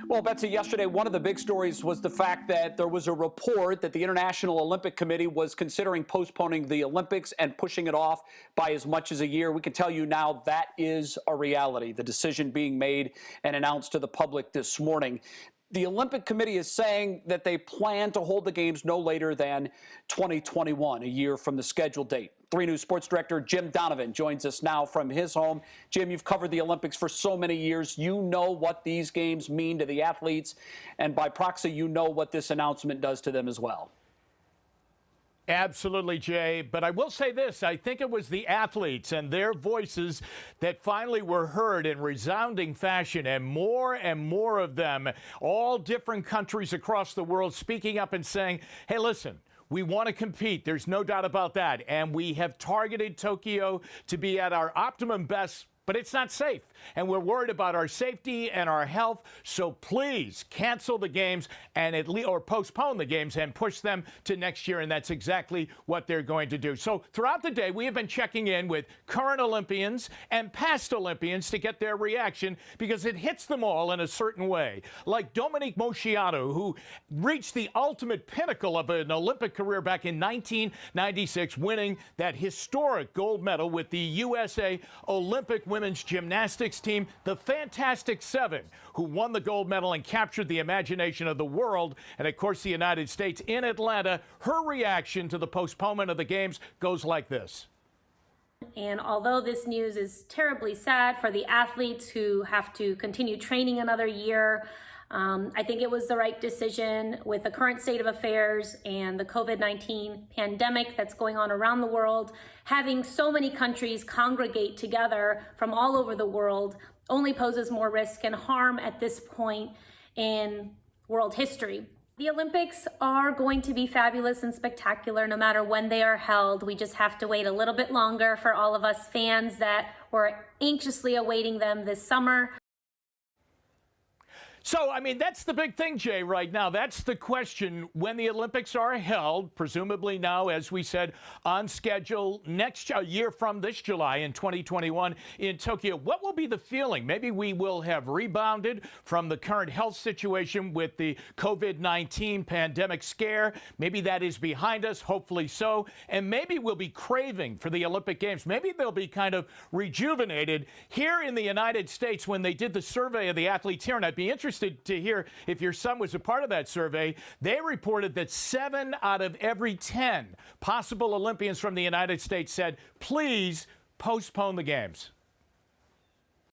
Well, Betsy, yesterday, one of the big stories was the fact that there was a report that the International Olympic Committee was considering postponing the Olympics and pushing it off by as much as a year. We can tell you now that is a reality, the decision being made and announced to the public this morning. The Olympic Committee is saying that they plan to hold the games no later than 2021, a year from the scheduled date. 3 News sports director Jim Donvovan joins us now from his home. Jim, you've covered the Olympics for so many years. You know what these games mean to the athletes, and by proxy, you know what this announcement does to them as well. Absolutely, Jay. But I will say this. I think it was the athletes and their voices that finally were heard in resounding fashion, and more of them, all different countries across the world, speaking up and saying, hey, listen, we want to compete. There's no doubt about that. And we have targeted Tokyo to be at our optimum best, but it's not safe. And we're worried about our safety and our health. So please cancel the games and or postpone the games and push them to next year. And that's exactly what they're going to do. So throughout the day, we have been checking in with current Olympians and past Olympians to get their reaction, because it hits them all in a certain way. Like Dominique Moceanu, who reached the ultimate pinnacle of an Olympic career back in 1996, winning that historic gold medal with the USA Olympic women's gymnastics team, the Fantastic Seven, who won the gold medal and captured the imagination of the world and, of course, the United States in Atlanta. Her reaction to the postponement of the games goes like this. And although this news is terribly sad for the athletes who have to continue training another year, I think it was the right decision with the current state of affairs and the COVID-19 pandemic that's going on around the world. Having so many countries congregate together from all over the world only poses more risk and harm at this point in world history. The Olympics are going to be fabulous and spectacular no matter when they are held. We just have to wait a little bit longer for all of us fans that were anxiously awaiting them this summer. So, I mean, that's the big thing, Jay, right now. That's the question when the Olympics are held, presumably now, as we said, on schedule next year from this July in 2021 in Tokyo. What will be the feeling? Maybe we will have rebounded from the current health situation with the COVID-19 pandemic scare. Maybe that is behind us, hopefully so. And maybe we'll be craving for the Olympic Games. Maybe they'll be kind of rejuvenated. Here in the United States, when they did the survey of the athletes here, and I'd be interested to hear if your son was a part of that survey, they reported that 7 out of every 10 possible Olympians from the United States said, please postpone the games.